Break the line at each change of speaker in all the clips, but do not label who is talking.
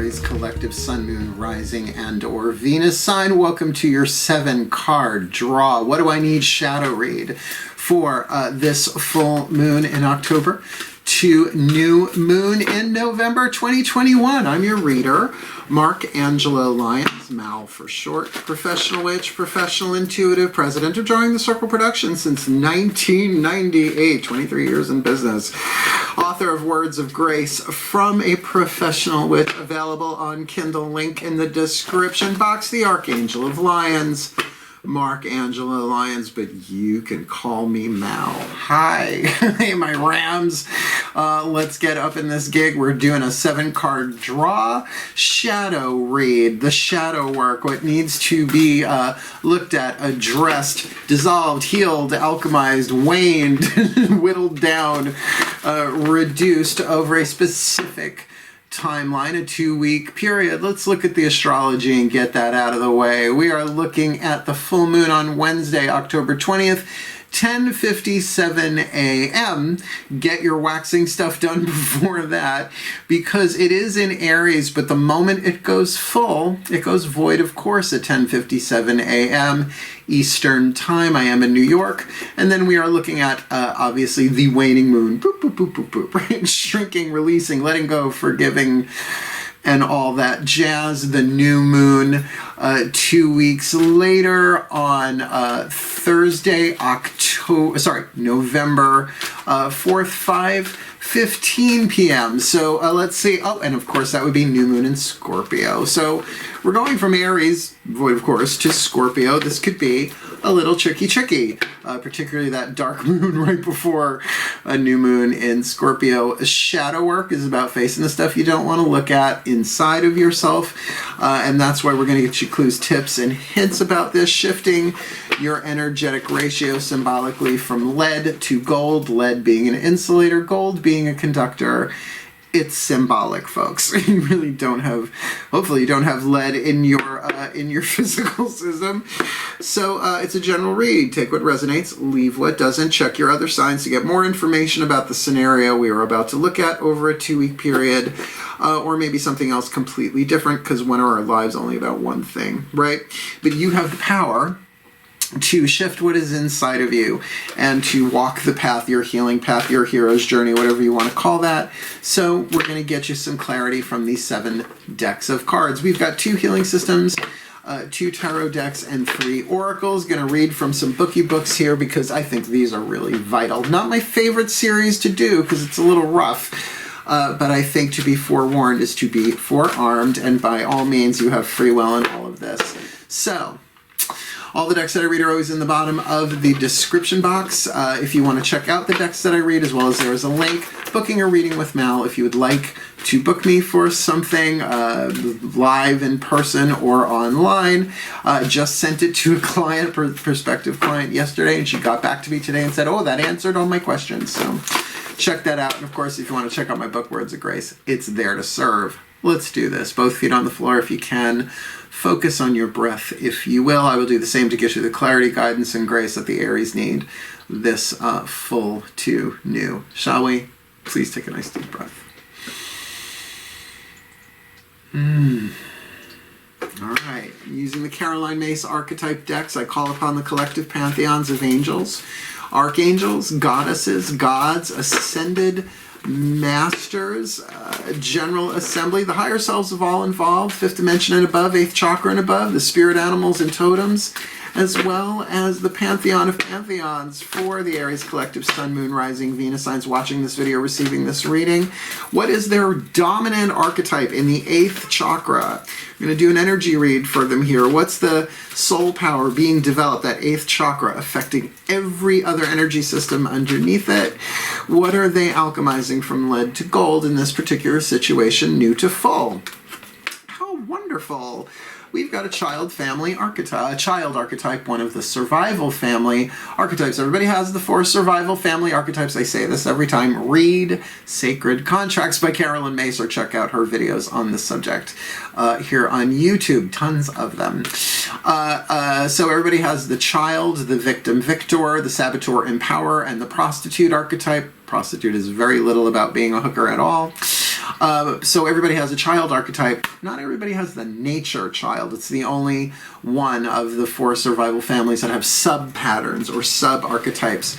Aries collective sun, moon, rising, and or Venus sign. Welcome to your 7-card draw. What do I need shadow read for this full moon in October to new moon in November 2021? I'm your reader, Mark Angelo Lyons, Mal for short, professional witch, professional intuitive, president of Drawing the Circle Productions since 1998, 23 years in business. Author of Words of Grace from a Professional Witch, available on Kindle, link in the description box. The Archangel of Lions, Mark Angelo Lyons, but you can call me Mal. Hi, hey my Rams. Let's get up in this gig. We're doing a 7-card draw, shadow read, the shadow work, what needs to be looked at, addressed, dissolved, healed, alchemized, waned, whittled down, reduced over a specific timeline, a 2-week period. Let's look at the astrology and get that out of the way. We are looking at the full moon on Wednesday, October 20th, 10:57 a.m. Get your waxing stuff done before that, because it is in Aries, but the moment it goes full, it goes void, of course, at 10:57 a.m. Eastern Time. I am in New York. And then we are looking at, obviously, the waning moon. Boop, boop, boop, boop, boop, right? Shrinking, releasing, letting go, forgiving, and all that jazz. The new moon 2 weeks later on Thursday, November 4th, 5:15 p.m. So let's see. Oh, and of course that would be new moon in Scorpio. So we're going from Aries, void of course, to Scorpio. This could be a little tricky, particularly that dark moon right before a new moon in Scorpio. Shadow work is about facing the stuff you don't want to look at inside of yourself, and that's why we're going to get you clues, tips, and hints about this, shifting your energetic ratio symbolically from lead to gold, lead being an insulator, gold being a conductor. It's symbolic, folks. You really don't have, hopefully you don't have lead in your physical system. So it's a general read. Take what resonates, leave what doesn't. Check your other signs to get more information about the scenario we are about to look at over a 2-week period, or maybe something else completely different, because when are our lives only about one thing, right? But you have the power to shift what is inside of you and to walk the path, your healing path, your hero's journey, whatever you want to call that. So we're going to get you some clarity from these 7 decks of cards. We've got 2 healing systems, 2 tarot decks, and 3 oracles. Going to read from some bookie books here because I think these are really vital. Not my favorite series to do because it's a little rough. But I think to be forewarned is to be forearmed, and by all means you have free will in all of this. So all the decks that I read are always in the bottom of the description box. If you want to check out the decks that I read, as well as there is a link, booking a reading with Mal. If you would like to book me for something live in person or online, just sent it to a client, prospective client yesterday, and she got back to me today and said, oh, that answered all my questions. So check that out. And of course, if you want to check out my book, Words of Grace, it's there to serve. Let's do this. Both feet on the floor if you can. Focus on your breath, if you will. I will do the same to get you the clarity, guidance, and grace that the Aries need this full to new. Shall we? Please take a nice deep breath. All right. Using the Caroline Myss archetype decks, I call upon the collective pantheons of angels, archangels, goddesses, gods, ascended masters, general assembly, the higher selves of all involved, 5th dimension and above, 8th chakra and above, the spirit animals and totems, as well as the pantheon of pantheons for the Aries collective sun, moon, rising, Venus signs watching this video, receiving this reading. What is their dominant archetype in the 8th chakra? I'm going to do an energy read for them here. What's the soul power being developed, that 8th chakra, affecting every other energy system underneath it? What are they alchemizing from lead to gold in this particular situation, new to full? How wonderful. We've got a child family archetype, one of the survival family archetypes. Everybody has the 4 survival family archetypes. I say this every time. Read Sacred Contracts by Caroline Myss, or check out her videos on this subject here on YouTube. Tons of them. So everybody has the child, the victim victor, the saboteur empower, and the prostitute archetype. Prostitute is very little about being a hooker at all. So everybody has a child archetype. Not everybody has the nature child. It's the only one of the 4 survival families that have sub-patterns or sub-archetypes,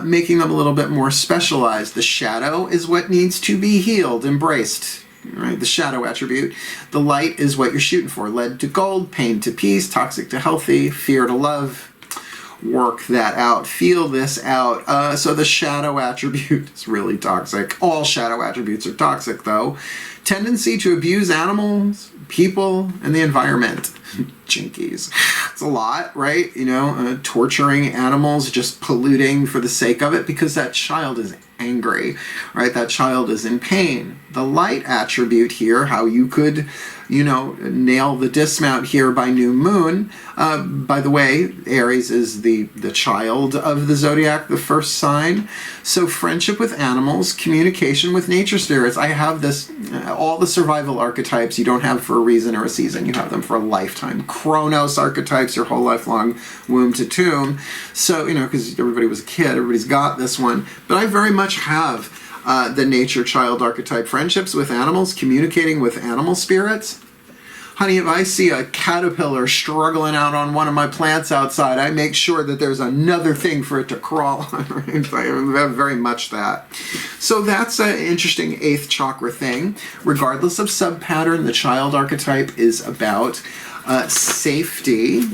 making them a little bit more specialized. The shadow is what needs to be healed, embraced. Right, the shadow attribute. The light is what you're shooting for. Lead to gold, pain to peace, toxic to healthy, fear to love. Work that out. Feel this out. So the shadow attribute is really toxic. All shadow attributes are toxic, though. Tendency to abuse animals, people, and the environment. Jinkies. It's a lot, right? You know, torturing animals, just polluting for the sake of it, because that child is angry, right? That child is in pain. The light attribute here, how you could, you know, nail the dismount here by new moon. By the way, Aries is the child of the zodiac, the first sign. So friendship with animals, communication with nature spirits. I have this, all the survival archetypes you don't have for a reason or a season. You have them for a lifetime. Chronos archetypes, your whole lifelong womb to tomb. So, you know, because everybody was a kid, everybody's got this one. But I very much have the nature child archetype. Friendships with animals, communicating with animal spirits. Honey, if I see a caterpillar struggling out on one of my plants outside, I make sure that there's another thing for it to crawl on. I have very much that. So that's an interesting 8th chakra thing. Regardless of sub-pattern, the child archetype is about safety.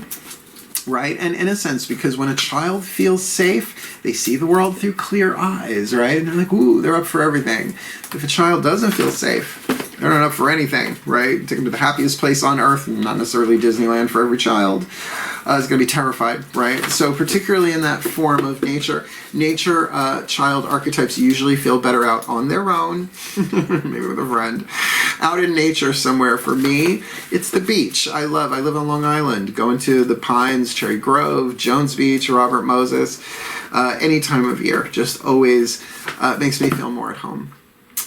Right? And in a sense, because when a child feels safe, they see the world through clear eyes, right? And they're like, ooh, they're up for everything. If a child doesn't feel safe, they're not up for anything, right? Take them to the happiest place on earth, not necessarily Disneyland for every child, is going to be terrified, right? So particularly in that form of nature, child archetypes usually feel better out on their own, maybe with a friend, out in nature somewhere. For me, it's the beach. I live on Long Island, going to the Pines, Cherry Grove, Jones Beach, Robert Moses, any time of year, just always makes me feel more at home.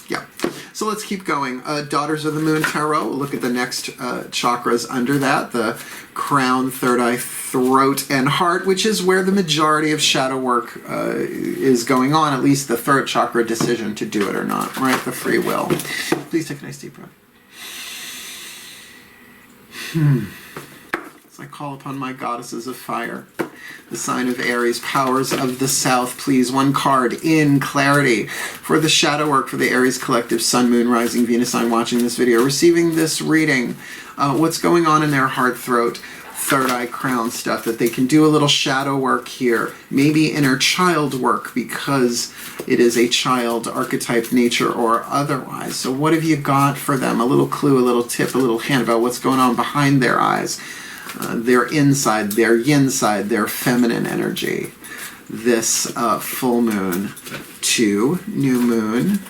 Yeah. So let's keep going. Daughters of the Moon Tarot. Look at the next chakras under that. The crown, third eye, throat, and heart, which is where the majority of shadow work is going on. At least the third chakra decision to do it or not. Right? The free will. Please take a nice deep breath. As I call upon my goddesses of fire, the sign of Aries, powers of the south, please, one card in clarity for the shadow work for the Aries collective, sun, moon, rising, Venus sign watching this video, receiving this reading, what's going on in their heart, throat, third eye, crown stuff, that they can do a little shadow work here, maybe inner child work because it is a child archetype, nature or otherwise. So what have you got for them? A little clue, a little tip, a little hint about what's going on behind their eyes. Their inside, their yin side, their feminine energy. This full moon to new moon,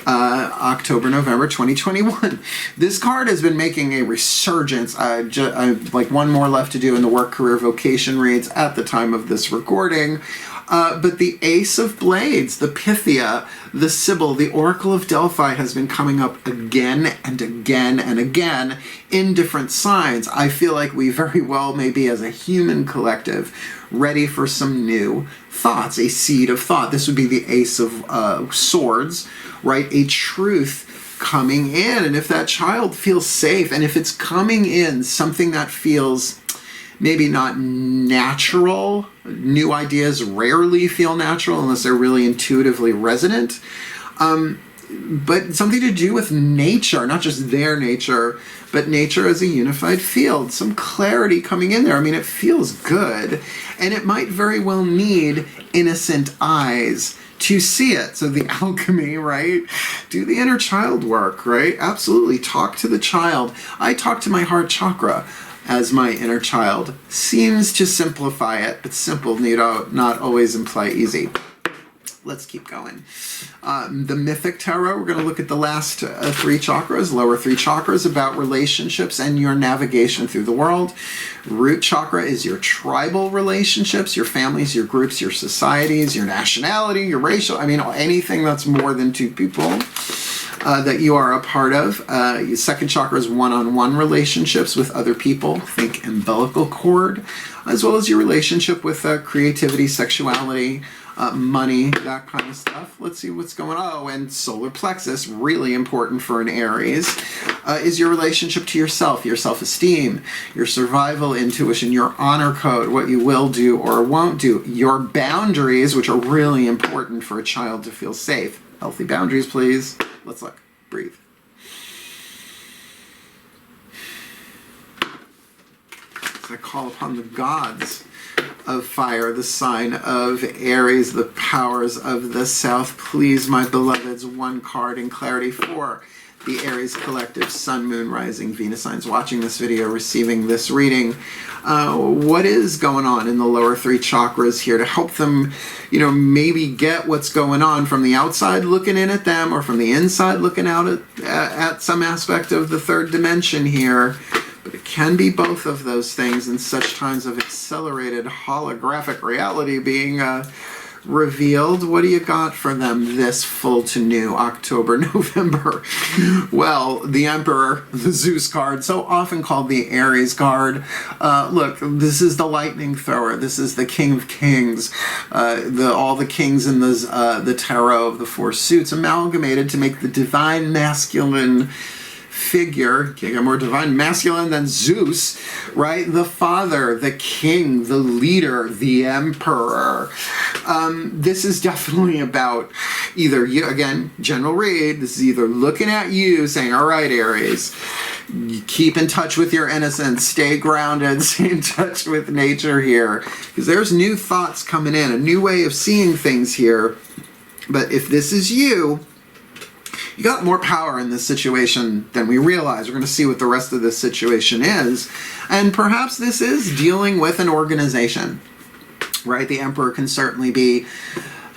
October, November 2021. This card has been making a resurgence. Like one more left to do in the work, career, vocation reads at the time of this recording. But the Ace of Blades, the Pythia, the Sibyl, the Oracle of Delphi has been coming up again and again and again in different signs. I feel like we very well may be, as a human collective, ready for some new thoughts, a seed of thought. This would be the Ace of Swords, right? A truth coming in. And if that child feels safe, and if it's coming in something that feels maybe not natural. New ideas rarely feel natural unless they're really intuitively resonant. But something to do with nature, not just their nature, but nature as a unified field. Some clarity coming in there. I mean, it feels good. And it might very well need innocent eyes to see it. So the alchemy, right? Do the inner child work, right? Absolutely. Talk to the child. I talk to my heart chakra as my inner child. Seems to simplify it, but simple need not always imply easy. Let's keep going. The Mythic Tarot, we're going to look at the last 3 chakras, lower 3 chakras, about relationships and your navigation through the world. Root chakra is your tribal relationships, your families, your groups, your societies, your nationality, your racial, I mean, anything that's more than 2 people that you are a part of. Your second chakra is one-on-one relationships with other people. Think umbilical cord, as well as your relationship with creativity, sexuality, money, that kind of stuff. Let's see what's going on. Oh, and solar plexus, really important for an Aries, is your relationship to yourself, your self-esteem, your survival intuition, your honor code, what you will do or won't do, your boundaries, which are really important for a child to feel safe. Healthy boundaries, please. Let's look. Breathe. So I call upon the gods of fire, the sign of Aries, the powers of the south. Please, my beloveds, one card in clarity for the Aries collective, Sun, Moon, Rising, Venus signs watching this video, receiving this reading. What is going on in the lower three chakras here to help them, maybe get what's going on from the outside looking in at them, or from the inside looking out at some aspect of the third dimension here. But it can be both of those things in such times of accelerated holographic reality being revealed. What do you got for them this full to new October, November? Well, the Emperor, the Zeus card, so often called the Aries card. Look, this is the lightning thrower. This is the King of Kings. All the kings in the tarot of the four suits amalgamated to make the divine masculine figure. Can't get more divine masculine than Zeus, right? The father, the king, the leader, the emperor. This is definitely about either, again, general read, this is either looking at you saying, all right, Aries, keep in touch with your innocence, stay grounded, stay in touch with nature here, because there's new thoughts coming in, a new way of seeing things here. But if this is you got more power in this situation than we realize. We're going to see what the rest of this situation is. And perhaps this is dealing with an organization, right? The Emperor can certainly be,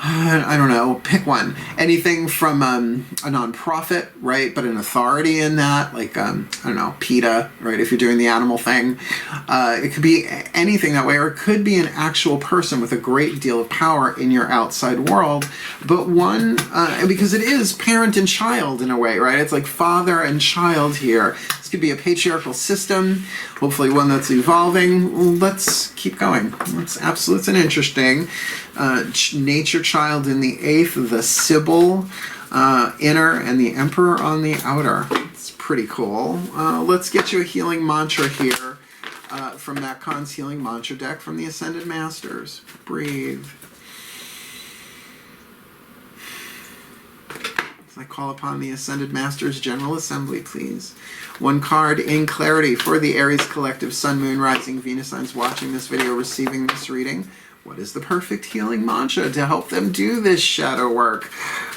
I don't know, pick one. Anything from a nonprofit, right? But an authority in that, like, I don't know, PETA, right? If you're doing the animal thing. It could be anything that way, or it could be an actual person with a great deal of power in your outside world. But one, because it is parent and child in a way, right? It's like father and child here. This could be a patriarchal system, hopefully one that's evolving. Let's keep going. It's and interesting. Nature child in the 8th, the Sibyl inner, and the Emperor on the outer. It's pretty cool. Let's get you a healing mantra here from Matt Kahn's Healing Mantra deck from the Ascended Masters. Breathe. I call upon the Ascended Masters General Assembly, please. One card in clarity for the Aries collective, Sun, Moon, Rising, Venus signs watching this video, receiving this reading. What is the perfect healing mantra to help them do this shadow work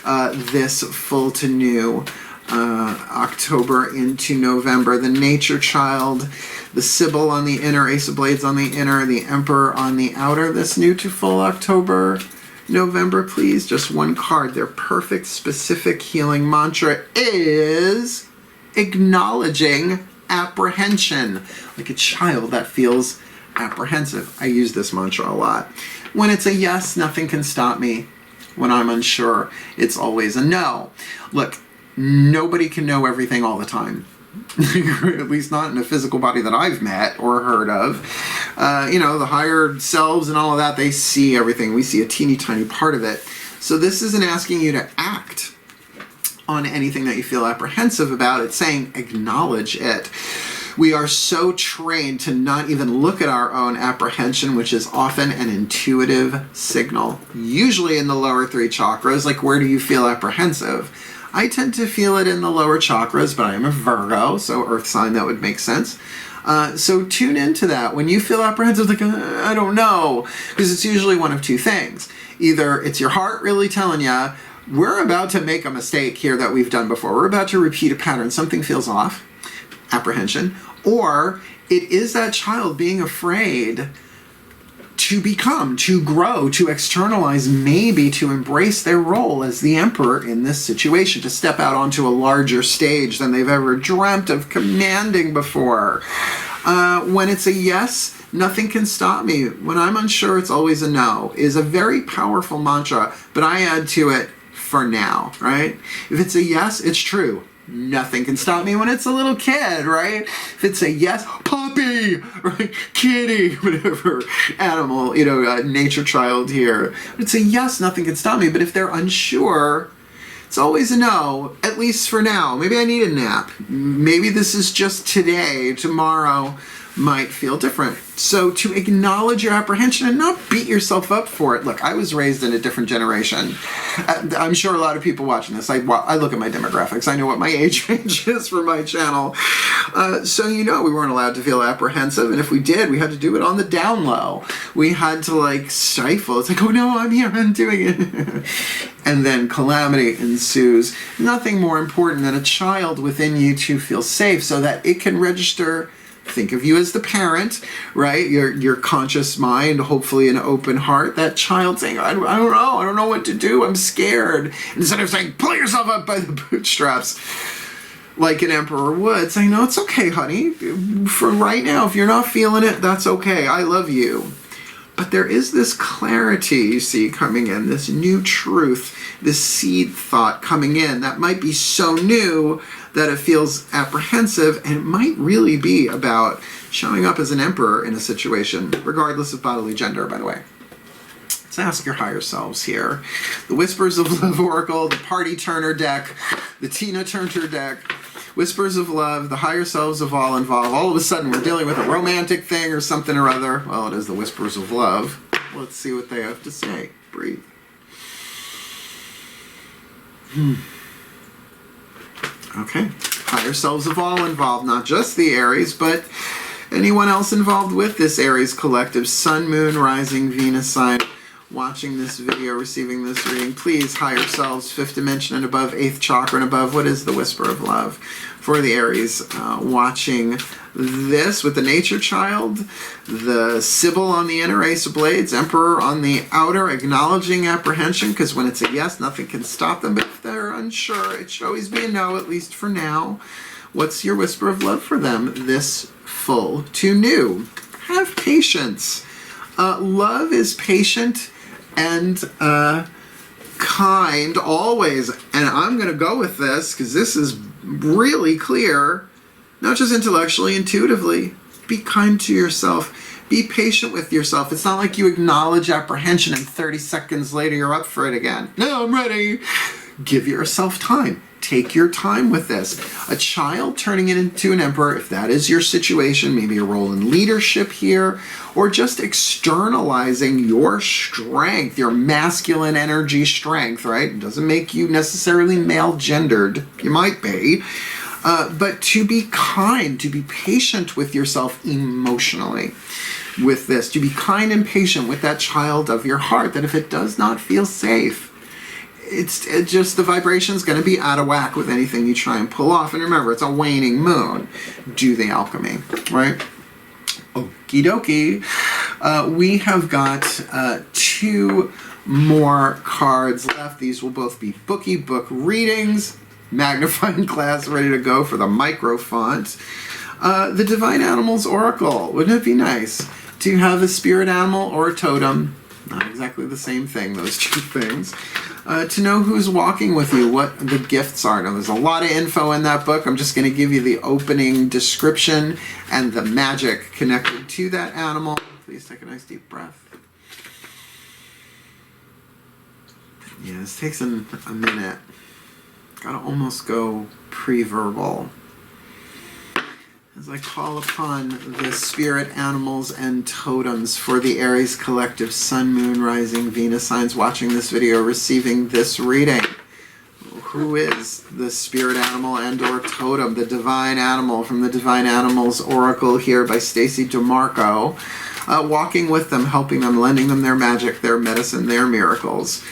this full to new October into November? The Nature Child, the Sibyl on the inner, Ace of Blades on the inner, the Emperor on the outer. This new to full October, November, please. Just one card. Their perfect specific healing mantra is acknowledging apprehension. Like a child that feels apprehensive. I use this mantra a lot. When it's a yes, nothing can stop me. When I'm unsure, it's always a no. Look, nobody can know everything all the time. At least not in a physical body that I've met or heard of. The higher selves and all of that, they see everything. We see a teeny tiny part of it. So this isn't asking you to act on anything that you feel apprehensive about. It's saying acknowledge it. We are so trained to not even look at our own apprehension, which is often an intuitive signal. Usually in the lower three chakras, like where do you feel apprehensive? I tend to feel it in the lower chakras, but I am a Virgo, so earth sign, that would make sense. So tune into that. When you feel apprehensive, like, I don't know, because it's usually one of two things. Either it's your heart really telling you, we're about to make a mistake here that we've done before. We're about to repeat a pattern. Something feels off, apprehension. Or it is that child being afraid to become, to grow, to externalize, maybe to embrace their role as the Emperor in this situation, to step out onto a larger stage than they've ever dreamt of commanding before. When it's a yes, nothing can stop me. When I'm unsure, it's always a no, is a very powerful mantra, but I add to it, for now, right? If it's a yes, it's true. nothing can stop me when it's a little kid, right? If it's a yes, puppy, right? Kitty, whatever animal, nature child here. It's a yes, nothing can stop me. But if they're unsure, it's always a no, at least for now. Maybe I need a nap. Maybe this is just today. Tomorrow might feel different. So to acknowledge your apprehension and not beat yourself up for it. Look, I was raised in a different generation. I'm sure a lot of people watching this, I look at my demographics. I know what my age range is for my channel. So we weren't allowed to feel apprehensive. And if we did, we had to do it on the down low. We had to stifle. It's like, oh no, I'm here, I'm doing it. And then calamity ensues. Nothing more important than a child within you to feel safe so that it can register. Think of you as the parent, right? Your conscious mind, hopefully an open heart. That child saying, I don't know what to do. I'm scared. Instead of saying, pull yourself up by the bootstraps, like an emperor would, saying, no, it's okay, honey. For right now, if you're not feeling it, that's okay. I love you. But there is this clarity, you see, coming in, this new truth, this seed thought coming in that might be so new that it feels apprehensive, and it might really be about showing up as an emperor in a situation, regardless of bodily gender, by the way. Let's ask your higher selves here. The Whispers of Love Oracle, the Party Turner deck, the Tina Turner deck, Whispers of Love, the higher selves of all involved. All of a sudden we're dealing with a romantic thing or something or other. Well, it is the Whispers of Love. Let's see what they have to say. Breathe. Okay. Higher selves of all involved, not just the Aries, but anyone else involved with this Aries collective, Sun, Moon, Rising, Venus sign, watching this video, receiving this reading. Please, higher selves, 5th dimension and above, 8th chakra and above. What is the Whisper of Love for the Aries watching this with the Nature Child, the Sibyl on the inner, Ace of Blades, Emperor on the outer, acknowledging apprehension, because when it's a yes, nothing can stop them. But if they're unsure, it should always be a no, at least for now. What's your Whisper of Love for them this full to new? Have patience. Love is patient and kind always. And I'm going to go with this because this is really clear. Not just intellectually, intuitively. Be kind to yourself. Be patient with yourself. It's not like you acknowledge apprehension and 30 seconds later you're up for it again. No, I'm ready. Give yourself time. Take your time with this. A child turning into an emperor, if that is your situation, maybe a role in leadership here, or just externalizing your strength, your masculine energy strength, right? It doesn't make you necessarily male-gendered. You might be. But to be kind, to be patient with yourself emotionally with this, to be kind and patient with that child of your heart, that if it does not feel safe, it's just the vibration is going to be out of whack with anything you try and pull off. And remember, it's a waning moon. Do the alchemy, right? Okie dokie. We have got 2 more cards left. These will both be bookie book readings. Magnifying glass ready to go for the micro font. The Divine Animals Oracle. Wouldn't it be nice to have a spirit animal or a totem? Not exactly the same thing, those 2 things. To know who's walking with you, what the gifts are. Now, there's a lot of info in that book. I'm just going to give you the opening description and the magic connected to that animal. Please take a nice deep breath. Yeah, this takes a minute. Gotta almost go pre-verbal. As I call upon the spirit animals and totems for the Aries collective, Sun, Moon, Rising, Venus signs watching this video, receiving this reading. Who is the spirit animal and or totem? The divine animal from the Divine Animals Oracle here by Stacy DeMarco. Walking with them, helping them, lending them their magic, their medicine, their miracles.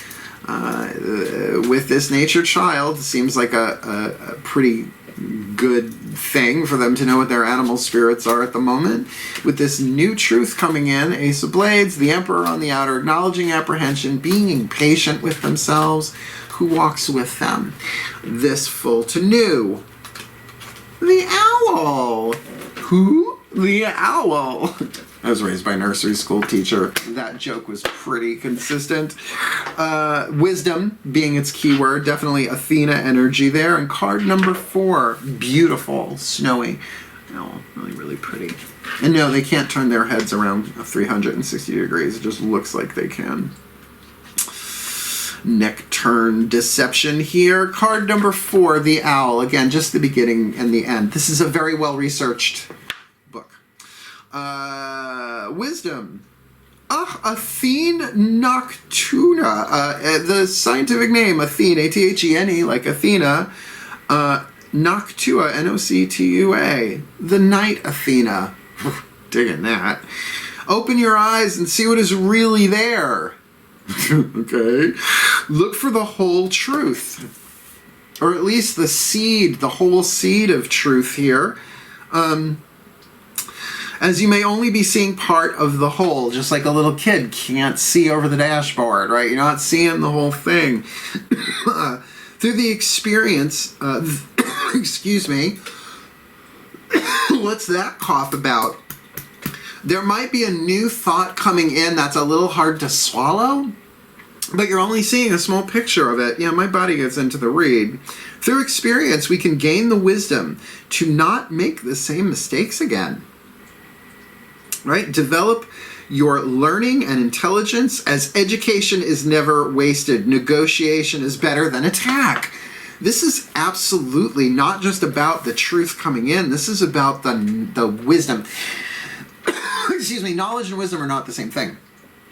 With this nature child, seems like a pretty good thing for them to know what their animal spirits are at the moment. With this new truth coming in, Ace of Blades, the Emperor on the outer, acknowledging apprehension, being patient with themselves, who walks with them. This full to new, the Owl. Who? The Owl. I was raised by a nursery school teacher. That joke was pretty consistent. Wisdom being its key word, definitely Athena energy there. And card number 4, beautiful, snowy. Oh, really, really pretty. And no, they can't turn their heads around 360 degrees. It just looks like they can. Neck turn deception here. Card number 4, the owl. Again, just the beginning and the end. This is a very well-researched book. Wisdom. Athene Noctuna. The scientific name, Athene, A-T-H-E-N-E, like Athena. Noctua, N-O-C-T-U-A. The night Athena. Digging that. Open your eyes and see what is really there. Okay. Look for the whole truth. Or at least the seed, the whole seed of truth here. As you may only be seeing part of the whole, just like a little kid can't see over the dashboard, right? You're not seeing the whole thing. Through the experience, excuse me, what's that cough about? There might be a new thought coming in that's a little hard to swallow, but you're only seeing a small picture of it. Yeah, my body gets into the read. Through experience, we can gain the wisdom to not make the same mistakes again. Right? Develop your learning and intelligence, as education is never wasted. Negotiation is better than attack. This is absolutely not just about the truth coming in. This is about the wisdom. Excuse me, knowledge and wisdom are not the same thing.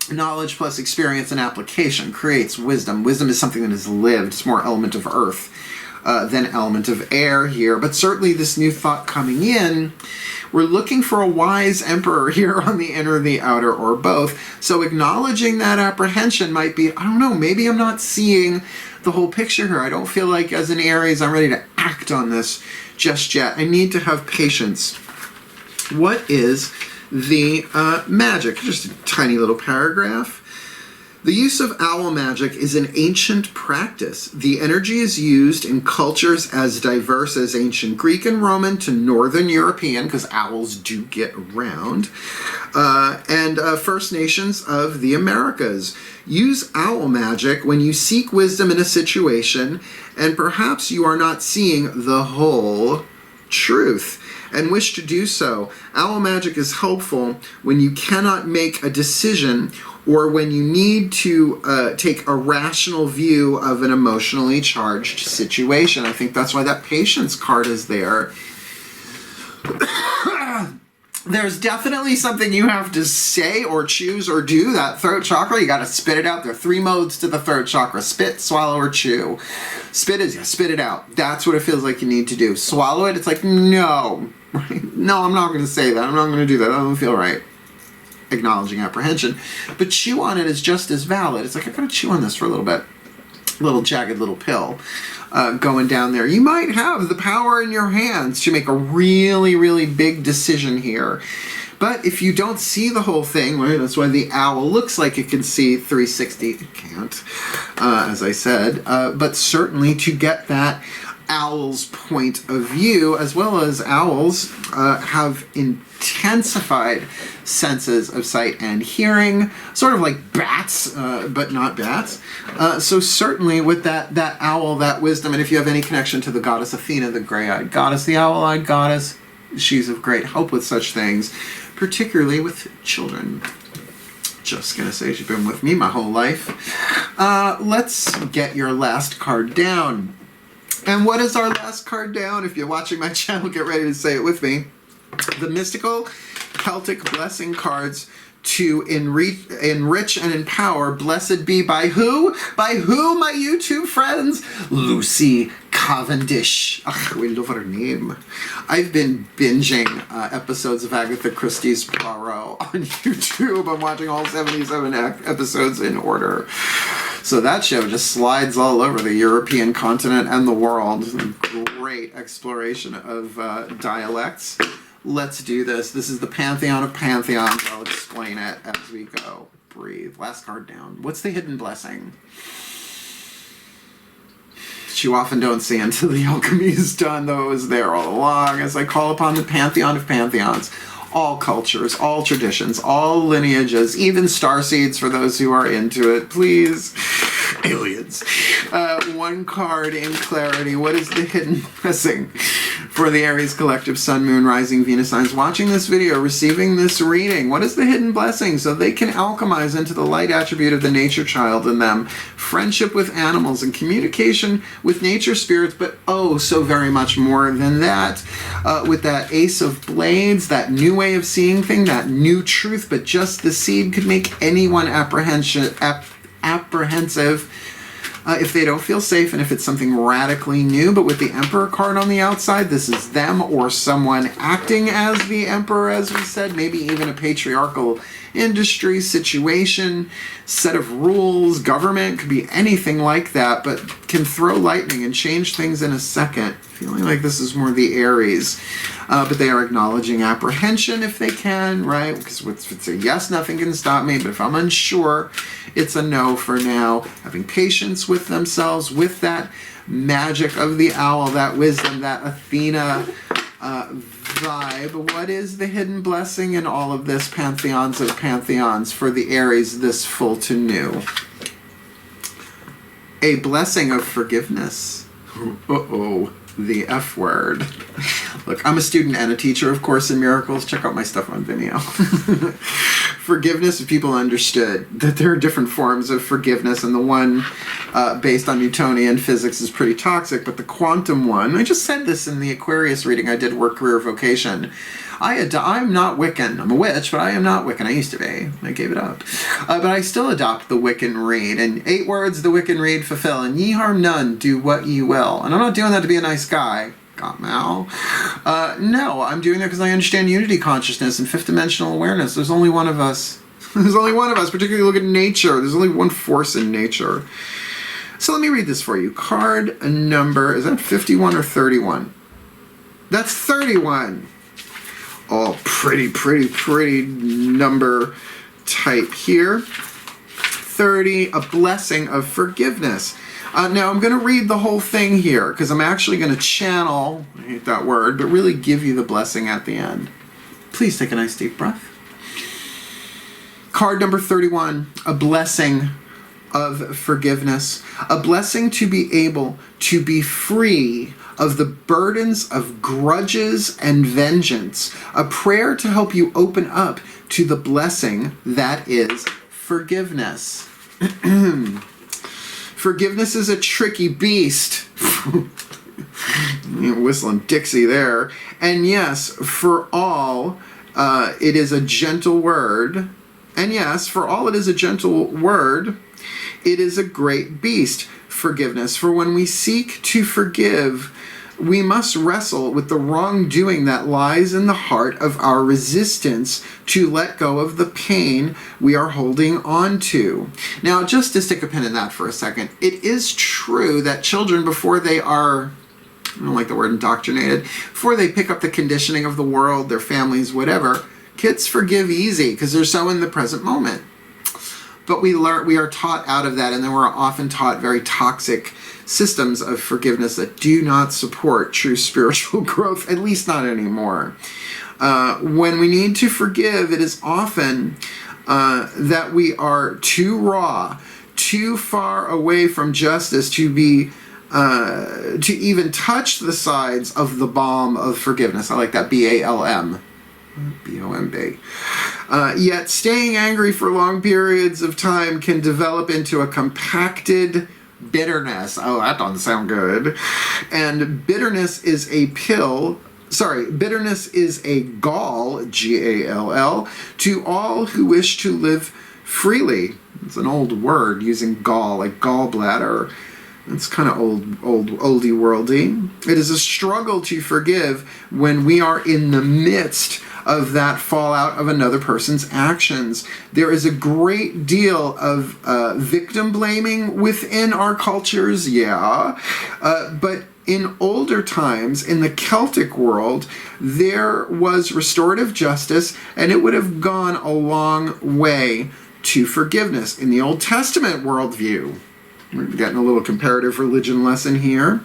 Knowledge plus experience and application creates wisdom. Wisdom is something that is lived. It's more element of earth than element of air here. But certainly this new thought coming in, we're looking for a wise emperor here on the inner, the outer, or both. So acknowledging that apprehension might be, I don't know, maybe I'm not seeing the whole picture here. I don't feel like as an Aries I'm ready to act on this just yet. I need to have patience. What is the magic? Just a tiny little paragraph. The use of owl magic is an ancient practice. The energy is used in cultures as diverse as ancient Greek and Roman to Northern European, because owls do get around, and First Nations of the Americas. Use owl magic when you seek wisdom in a situation, and perhaps you are not seeing the whole truth and wish to do so. Owl magic is helpful when you cannot make a decision or when you need to take a rational view of an emotionally charged situation. I think that's why that patience card is there. There's definitely something you have to say or choose or do. That throat chakra, you got to spit it out. There are 3 modes to the throat chakra: spit, swallow, or chew. Spit is, spit it out. That's what it feels like you need to do. Swallow it, it's like, no. No, I'm not going to say that. I'm not going to do that. That doesn't feel right. Acknowledging apprehension. But chew on it is just as valid. It's like, I've got to chew on this for a little bit. Little jagged little pill going down there. You might have the power in your hands to make a really, really big decision here. But if you don't see the whole thing, right, that's why the owl looks like it can see 360. It can't, as I said. But certainly to get that owl's point of view, as well as owls have intensified senses of sight and hearing, sort of like bats, but not bats. So certainly with that owl, that wisdom, and if you have any connection to the goddess Athena, the gray-eyed goddess, the owl-eyed goddess, she's of great help with such things, particularly with children. Just gonna say she's been with me my whole life. Let's get your last card down. And what is our last card down? If you're watching my channel, get ready to say it with me. The mystical Celtic blessing cards to enrich and empower. Blessed be by who? By who, my YouTube friends? Lucy Cavendish. Ugh, we love her name. I've been binging episodes of Agatha Christie's Poirot on YouTube. I'm watching all 77 episodes in order. So that show just slides all over the European continent and the world. Great exploration of dialects. Let's do this. This is the Pantheon of Pantheons. I'll explain it as we go. Breathe. Last card down. What's the hidden blessing? Which you often don't see until the alchemy is done, though it was there all along. As I call upon the Pantheon of Pantheons, all cultures, all traditions, all lineages, even starseeds for those who are into it. Please, aliens. One card in clarity. What is the hidden blessing for the Aries collective Sun, Moon, Rising, Venus signs watching this video, receiving this reading? What is the hidden blessing so they can alchemize into the light attribute of the nature child in them? Friendship with animals and communication with nature spirits, but oh, so very much more than that. With that Ace of Blades, that new way of seeing things, that new truth, but just the seed could make anyone apprehensive if they don't feel safe and if it's something radically new. But with the Emperor card on the outside, this is them or someone acting as the Emperor, as we said, maybe even a patriarchal industry situation, set of rules, government, could be anything like that, but can throw lightning and change things in a second. Feeling like this is more the Aries. But they are acknowledging apprehension if they can, right? Because if it's a yes, nothing can stop me. But if I'm unsure, it's a no for now. Having patience with themselves, with that magic of the owl, that wisdom, that Athena vibe. What is the hidden blessing in all of this pantheons of pantheons for the Aries this full to new? A blessing of forgiveness. Uh-oh. The F word. Look, I'm a student and a teacher of Course in Miracles. Check out my stuff on Vimeo. Forgiveness, if people understood that there are different forms of forgiveness, and the one based on Newtonian physics is pretty toxic, but the quantum one, I just said this in the Aquarius reading I did, Work, Career, Vocation. I'm not Wiccan. I'm a witch, but I am not Wiccan. I used to be. I gave it up. But I still adopt the Wiccan read. And 8 words the Wiccan read fulfill. And ye harm none, do what ye will. And I'm not doing that to be a nice guy. Got Mal? No, I'm doing that because I understand unity consciousness and fifth dimensional awareness. There's only one of us. There's only one of us, particularly look at nature. There's only one force in nature. So let me read this for you. Card number, is that 51 or 31? That's 31. Oh, pretty number type here. 30, a blessing of forgiveness. Now, I'm going to read the whole thing here because I'm actually going to channel, I hate that word, but really give you the blessing at the end. Please take a nice deep breath. Card number 31, a blessing of forgiveness. A blessing to be able to be free of the burdens of grudges and vengeance. A prayer to help you open up to the blessing that is forgiveness. Forgiveness is a tricky beast. Whistling Dixie there. And yes, for all, it is a gentle word. And yes, for all it is a gentle word, it is a great beast, forgiveness. For when we seek to forgive, we must wrestle with the wrongdoing that lies in the heart of our resistance to let go of the pain we are holding on to. Now, just to stick a pin in that for a second, it is true that children, before they are, I don't like the word indoctrinated, before they pick up the conditioning of the world, their families, whatever, kids forgive easy because they're so in the present moment. But we are taught out of that, and then we're often taught very toxic systems of forgiveness that do not support true spiritual growth, at least not anymore. When we need to forgive, it is often that we are too raw, too far away from justice to be to even touch the sides of the balm of forgiveness. I like that, B-A-L-M. B-O-M-B. Yet staying angry for long periods of time can develop into a compacted bitterness. Oh, that doesn't sound good. And bitterness is a bitterness is a gall, G-A-L-L, to all who wish to live freely. It's an old word, using gall, like gallbladder. It's kind of oldie worldy. It is a struggle to forgive when we are in the midst of that fallout of another person's actions. There is a great deal of victim blaming within our cultures, but in older times, in the Celtic world, there was restorative justice, and it would have gone a long way to forgiveness. In the Old Testament worldview, we're getting a little comparative religion lesson here.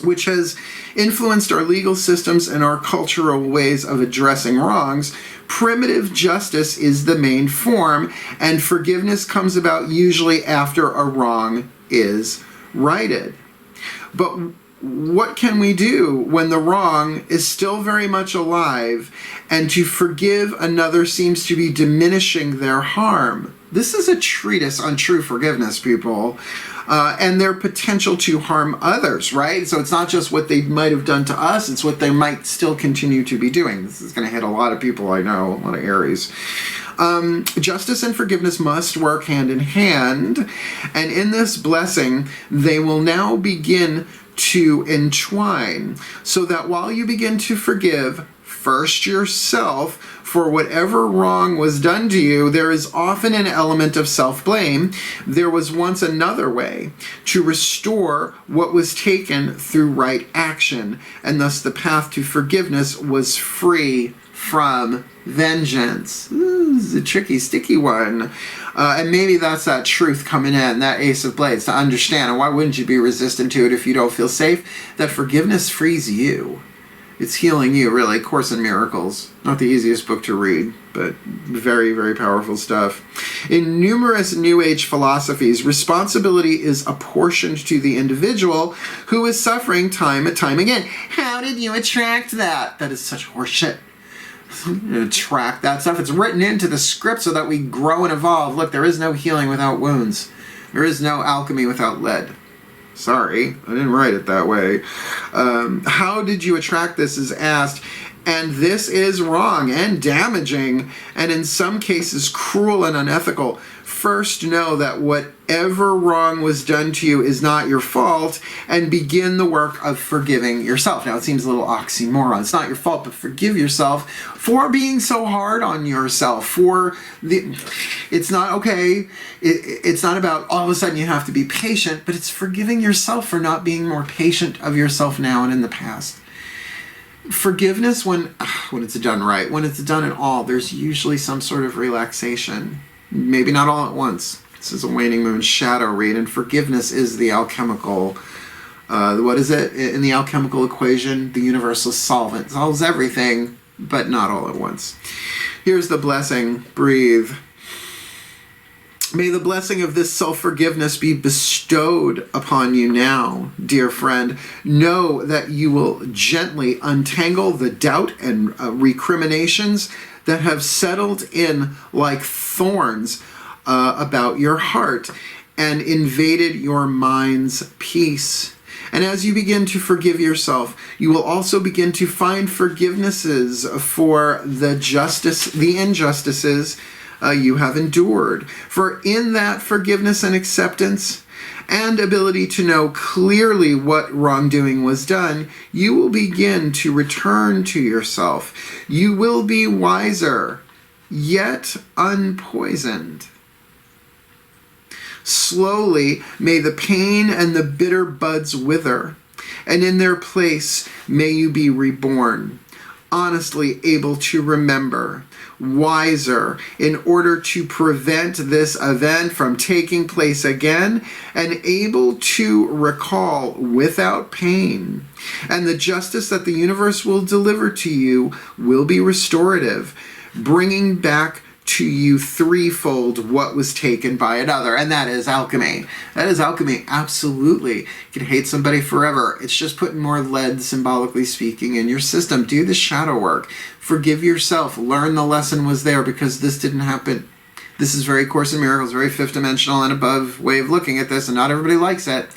which has influenced our legal systems and our cultural ways of addressing wrongs, primitive justice is the main form, and forgiveness comes about usually after a wrong is righted. But what can we do when the wrong is still very much alive and to forgive another seems to be diminishing their harm? This is a treatise on true forgiveness, people, and their potential to harm others, right? So it's not just what they might have done to us, it's what they might still continue to be doing. This is going to hit a lot of people I know, a lot of Aries. Justice and forgiveness must work hand in hand, and in this blessing, they will now begin to entwine, so that while you begin to forgive first yourself for whatever wrong was done to you, there is often an element of self-blame. There was once another way to restore what was taken through right action, and thus the path to forgiveness was free from vengeance. This is a tricky, sticky one. And maybe that's that truth coming in, that Ace of Blades, to understand. And why wouldn't you be resistant to it if you don't feel safe? That forgiveness frees you. It's healing you, really. Course in Miracles. Not the easiest book to read, but very, very powerful stuff. In numerous New Age philosophies, responsibility is apportioned to the individual who is suffering time and time again. How did you attract that? That is such horseshit. Attract that stuff. It's written into the script so that we grow and evolve. Look, there is no healing without wounds. There is no alchemy without lead. Sorry, I didn't write it that way. How did you attract this is asked, and this is wrong and damaging, and in some cases cruel and unethical. First, know that whatever wrong was done to you is not your fault, and begin the work of forgiving yourself. Now, it seems a little oxymoron. It's not your fault, but forgive yourself for being so hard on yourself. It's not okay. It's not about all of a sudden you have to be patient, but it's forgiving yourself for not being more patient of yourself now and in the past. Forgiveness, when it's done right, when it's done at all, there's usually some sort of relaxation. Maybe not all at once. This is a waning moon shadow read, and forgiveness is the alchemical, what is it? In the alchemical equation, the universal solvent. It solves everything, but not all at once. Here's the blessing. Breathe. May the blessing of this self-forgiveness be bestowed upon you now, dear friend. Know that you will gently untangle the doubt and recriminations that have settled in like thorns about your heart and invaded your mind's peace. And as you begin to forgive yourself, you will also begin to find forgivenesses for the injustices you have endured. For in that forgiveness and acceptance and ability to know clearly what wrongdoing was done, you will begin to return to yourself. You will be wiser, yet unpoisoned. Slowly may the pain and the bitter buds wither, and in their place may you be reborn, honestly able to remember, wiser in order to prevent this event from taking place again, and able to recall without pain. And the justice that the universe will deliver to you will be restorative, bringing back to you threefold what was taken by another. And that is alchemy. That is alchemy, absolutely. You can hate somebody forever. It's just putting more lead, symbolically speaking, in your system. Do the shadow work. Forgive yourself. Learn the lesson was there because this didn't happen. This is very Course in Miracles, very fifth dimensional and above way of looking at this, and not everybody likes it.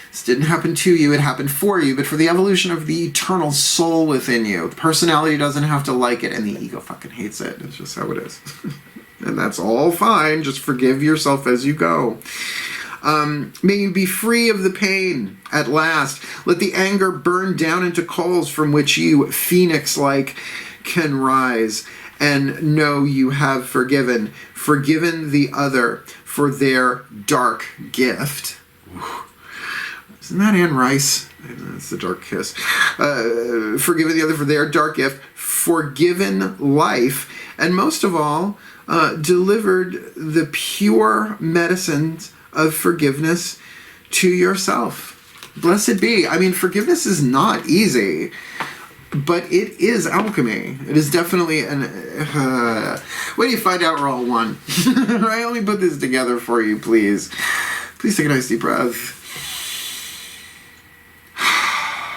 This didn't happen to you, it happened for you, but for the evolution of the eternal soul within you. The personality doesn't have to like it, and the ego fucking hates it. It's just how it is. And that's all fine. Just forgive yourself as you go. May you be free of the pain at last. Let the anger burn down into coals from which you, phoenix-like, can rise. And know you have forgiven the other for their dark gift. Isn't that Anne Rice? That's the dark kiss. Forgiven the other for their dark gift, forgiven life, and most of all, delivered the pure medicines of forgiveness to yourself. Blessed be. I mean, forgiveness is not easy, but it is alchemy. It is definitely an... when you find out we're all one. I only put this together for you, please. Please take a nice deep breath.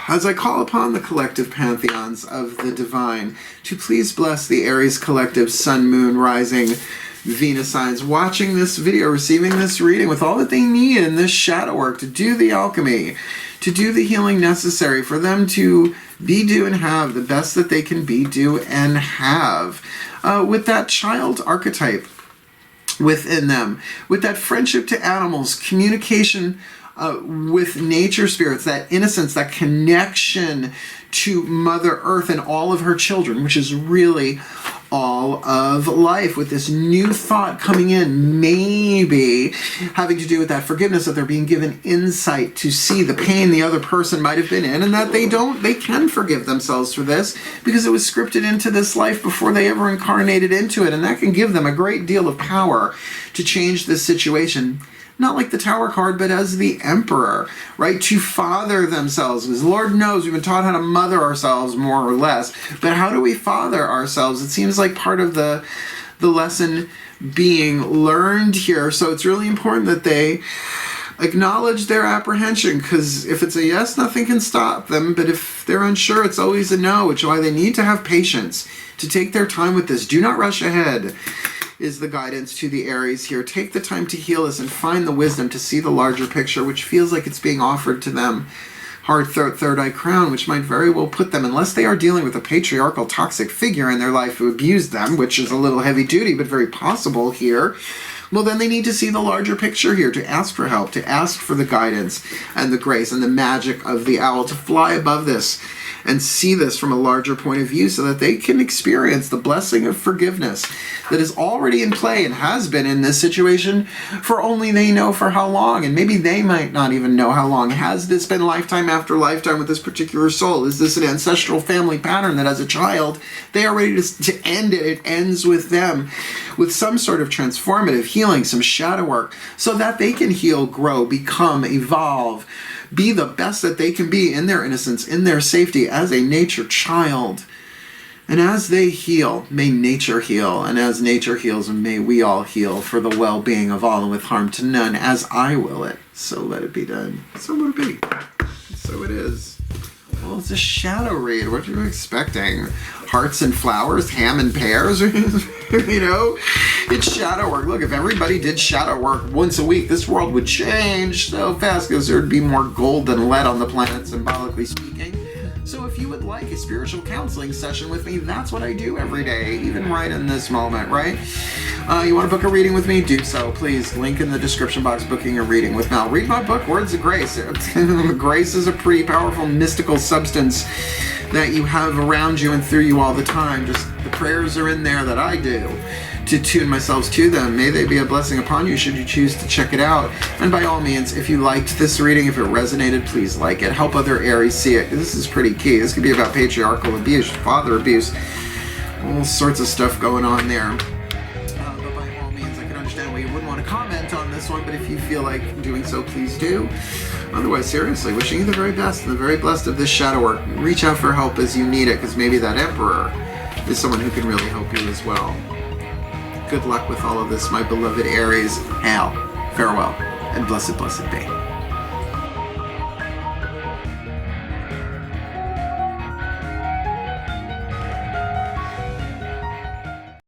As I call upon the collective pantheons of the divine to please bless the Aries collective sun, moon, rising, Venus signs watching this video, receiving this reading with all that they need in this shadow work to do the alchemy, to do the healing necessary for them to be, do, and have the best that they can be, do, and have. With that child archetype within them, with that friendship to animals, communication with nature spirits, that innocence, that connection to Mother Earth and all of her children, which is really all of life, with this new thought coming in, maybe having to do with that forgiveness, that they're being given insight to see the pain the other person might have been in, and that they can forgive themselves for this because it was scripted into this life before they ever incarnated into it, and that can give them a great deal of power to change this situation. Not like the Tower card, but as the Emperor, right? To father themselves. Because Lord knows we've been taught how to mother ourselves, more or less. But how do we father ourselves? It seems like part of the lesson being learned here. So it's really important that they acknowledge their apprehension. Because if it's a yes, nothing can stop them. But if they're unsure, it's always a no. Which is why they need to have patience to take their time with this. Do not rush ahead. Is the guidance to the Aries here. Take the time to heal this and find the wisdom to see the larger picture, which feels like it's being offered to them. Hard third eye crown, which might very well put them, unless they are dealing with a patriarchal toxic figure in their life who abused them, which is a little heavy duty, but very possible here. Well, then they need to see the larger picture here, to ask for help, to ask for the guidance and the grace and the magic of the owl, to fly above this and see this from a larger point of view so that they can experience the blessing of forgiveness that is already in play and has been in this situation for only they know for how long. And maybe they might not even know how long. Has this been lifetime after lifetime with this particular soul? Is this an ancestral family pattern that as a child they are ready to end it? It ends with them with some sort of transformative healing, some shadow work, so that they can heal, grow, become, evolve, be the best that they can be in their innocence, in their safety as a nature child. And as they heal, may nature heal. And as nature heals, may we all heal for the well-being of all and with harm to none. As I will it, so let it be done. So let it be. So it is. Well, it's a shadow read. What are you expecting? Hearts and flowers, ham and pears? You know, it's shadow work. Look, if everybody did shadow work once a week, this world would change so fast because there would be more gold than lead on the planet, symbolically speaking. So if you would like a spiritual counseling session with me, that's what I do every day, even right in this moment, right? You want to book a reading with me? Do so, please. Link in the description box, booking a reading with Mel. Read my book, Words of Grace. Grace is a pretty powerful mystical substance that you have around you and through you all the time. Just the prayers are in there that I do to tune myself to them. May they be a blessing upon you should you choose to check it out. And by all means, if you liked this reading, if it resonated, please like it. Help other Aries see it. This is pretty key. This could be about patriarchal abuse, father abuse, all sorts of stuff going on there. But by all means, I can understand why you wouldn't want to comment on this one, but if you feel like doing so, please do. Otherwise, seriously, wishing you the very best and the very blessed of this shadow work. Reach out for help as you need it, because maybe that Emperor is someone who can really help you as well. Good luck with all of this, my beloved Aries. Hail, farewell, and blessed, blessed be.